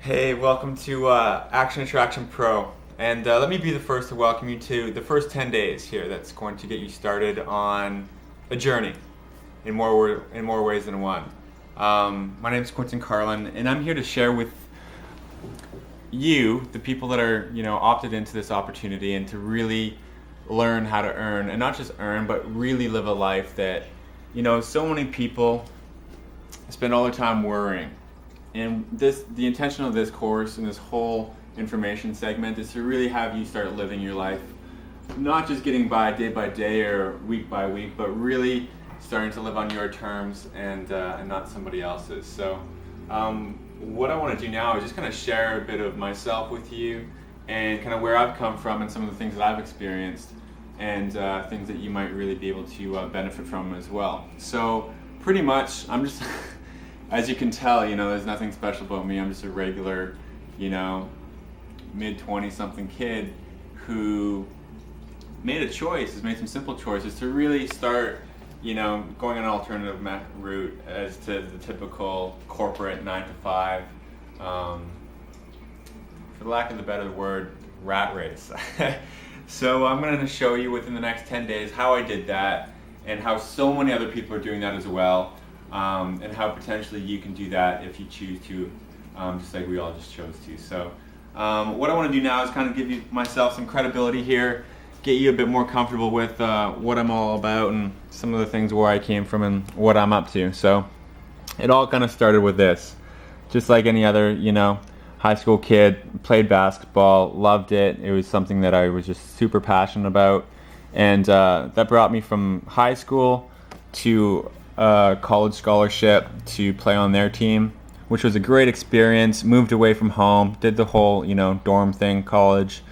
Hey, welcome to Action Attraction Pro. And let me be the first to welcome you to the first 10 days here that's going to get you started on a journey in more ways than one. My name is Quinton Carlin, and I'm here to share with you, the people that are, opted into this opportunity and to really learn how to earn, and not just earn, but really live a life that, so many people spend all their time worrying. And the intention of this course and this whole information segment is to really have you start living your life, not just getting by day or week by week, but really starting to live on your terms and not somebody else's. So what I want to do now is just kind of share a bit of myself with you and kind of where I've come from and some of the things that I've experienced and things that you might really be able to benefit from as well. So pretty much I'm just as you can tell, there's nothing special about me. I'm just a regular, mid-20 something kid who has made some simple choices to really start, going an alternative route as to the typical corporate 9 to 5, for the lack of the better word, rat race. So I'm going to show you within the next 10 days how I did that and how so many other people are doing that as well. And how potentially you can do that if you choose to, just like we all just chose to. So what I want to do now is kind of give myself some credibility here, get you a bit more comfortable with what I'm all about and some of the things where I came from and what I'm up to. So it all kind of started with this. Just like any other, high school kid, played basketball, loved it. It was something that I was just super passionate about. And that brought me from high school to college scholarship to play on their team, which was a great experience. Moved away from home, did the whole dorm thing, college,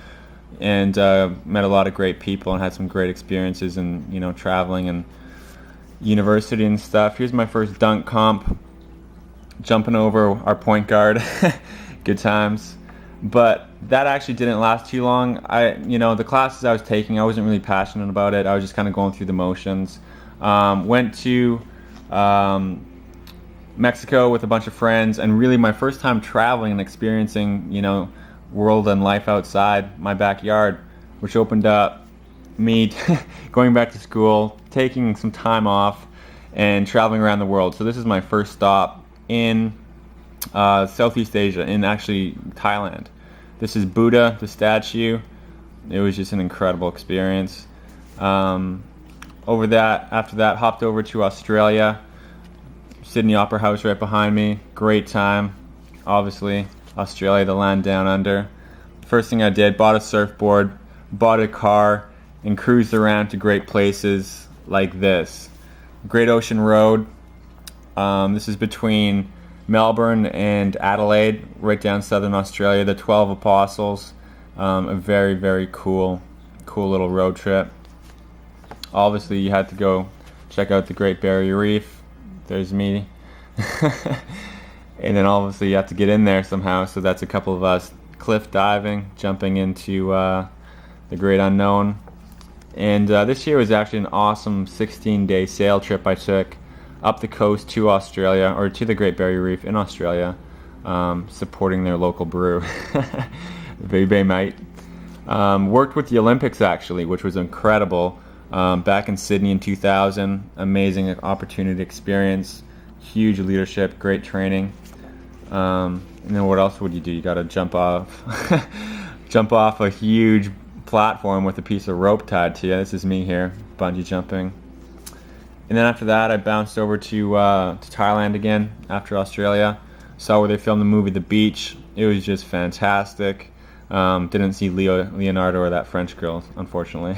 and met a lot of great people and had some great experiences and traveling and university and stuff. Here's my first dunk comp, jumping over our point guard. Good times. But that actually didn't last too long. The classes I was taking, I wasn't really passionate about it. I was just kind of going through the motions. Went to Mexico with a bunch of friends, and really my first time traveling and experiencing, world and life outside my backyard, which opened up me going back to school, taking some time off, and traveling around the world. So this is my first stop in Southeast Asia, in actually Thailand. This is Buddha, the statue. It was just an incredible experience. After that, hopped over to Australia. Sydney Opera House right behind me. Great time. Obviously, Australia, the land down under. First thing I did, bought a surfboard, bought a car, and cruised around to great places like this. Great Ocean Road. This is between Melbourne and Adelaide, right down southern Australia. The 12 Apostles. A very, very cool little road trip. Obviously, you had to go check out the Great Barrier Reef. There's me. And then obviously you have to get in there somehow, so that's a couple of us cliff diving, jumping into the great unknown. And this year was actually an awesome 16-day sail trip I took up the coast to Australia, or to the Great Barrier Reef in Australia, supporting their local brew, the Bay Mate. Worked with the Olympics actually, which was incredible. Back in Sydney in 2000, amazing opportunity, experience, huge leadership, great training. And then what else would you do? You got to jump off a huge platform with a piece of rope tied to you. This is me here, bungee jumping. And then after that, I bounced over to Thailand again after Australia. Saw where they filmed the movie The Beach. It was just fantastic. Didn't see Leonardo or that French girl, unfortunately.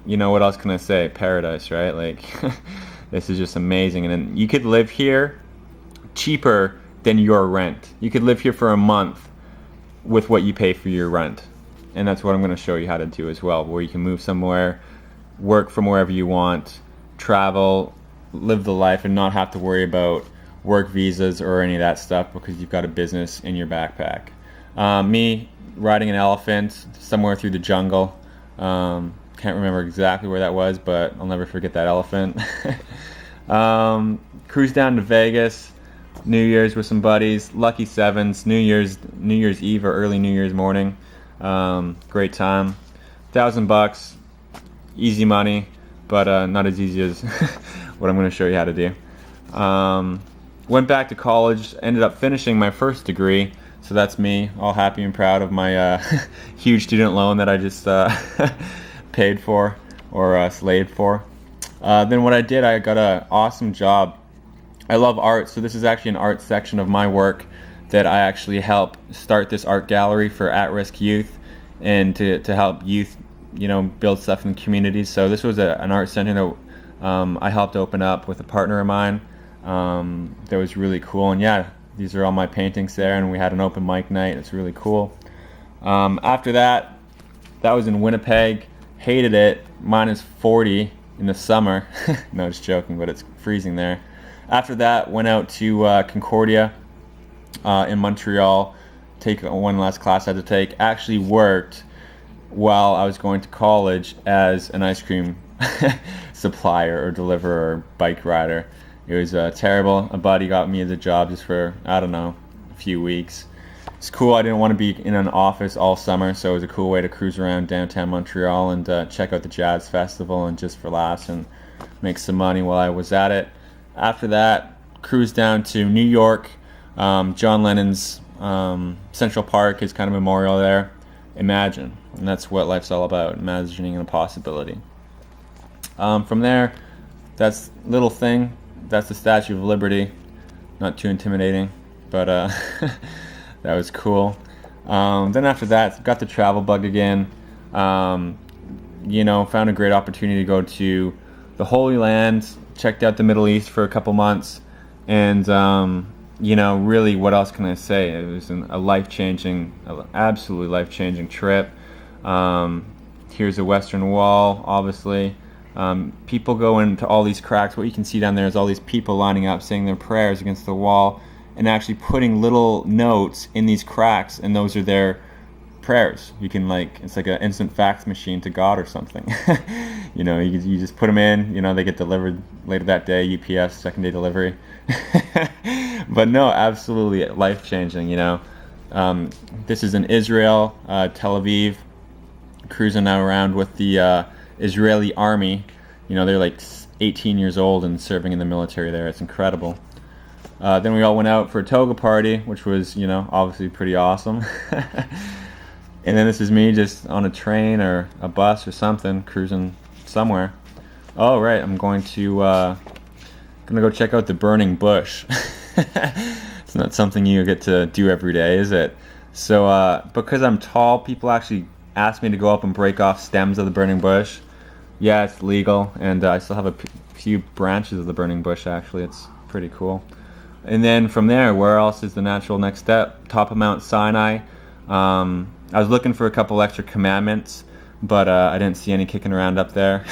What else can I say? Paradise, right? Like, this is just amazing. And then you could live here cheaper than your rent. You could live here for a month with what you pay for your rent. And that's what I'm going to show you how to do as well, where you can move somewhere, work from wherever you want, travel, live the life, and not have to worry about work visas or any of that stuff because you've got a business in your backpack. Me riding an elephant somewhere through the jungle. Can't remember exactly where that was, but I'll never forget that elephant. Cruised down to Vegas, New Year's with some buddies, lucky sevens, New Year's Eve or early New Year's morning. Great time. $1,000, easy money, but not as easy as what I'm going to show you how to do. Went back to college, ended up finishing my first degree, so that's me, all happy and proud of my huge student loan that I just paid for or slaved for. Then what I did, I got an awesome job. I love art, so this is actually an art section of my work that I actually help start this art gallery for at-risk youth and to help youth, build stuff in the communities. So this was an art center that I helped open up with a partner of mine. That was really cool, and yeah, these are all my paintings there, and we had an open mic night. It's really cool. After that was in Winnipeg. Hated it. -40 in the summer. No, just joking, but it's freezing there. After that, went out to Concordia in Montreal, take one last class I had to take. Actually worked while I was going to college as an ice cream supplier or deliverer or bike rider. It was terrible. A buddy got me the job just for, I don't know, a few weeks. It's cool. I didn't want to be in an office all summer, so it was a cool way to cruise around downtown Montreal and check out the jazz festival and just for laughs and make some money while I was at it. After that, cruised down to New York. John Lennon's Central Park is kind of memorial there. Imagine. And that's what life's all about, imagining a possibility. From there, that's little thing. That's the Statue of Liberty. Not too intimidating, but that was cool. Then after that, got the travel bug again. Found a great opportunity to go to the Holy Land, checked out the Middle East for a couple months, and really, what else can I say? It was absolutely life-changing trip. Here's a Western Wall, obviously. People go into all these cracks. What you can see down there is all these people lining up, saying their prayers against the wall, and actually putting little notes in these cracks, and those are their prayers. You can it's like an instant fax machine to God or something. You just put them in. They get delivered later that day. UPS, second day delivery. But no, absolutely life changing. This is in Israel, Tel Aviv. Cruising around with the Israeli army. They're like 18 years old and serving in the military there. It's incredible. Then we all went out for a toga party, which was, obviously pretty awesome. And then this is me just on a train or a bus or something, cruising somewhere. Oh, right, I'm going to go check out the burning bush. It's not something you get to do every day, is it? So because I'm tall, people actually ask me to go up and break off stems of the burning bush. Yeah, it's legal, and I still have a few branches of the burning bush, actually. It's pretty cool. And then from there, where else is the natural next step? Top of Mount Sinai. I was looking for a couple extra commandments, but I didn't see any kicking around up there.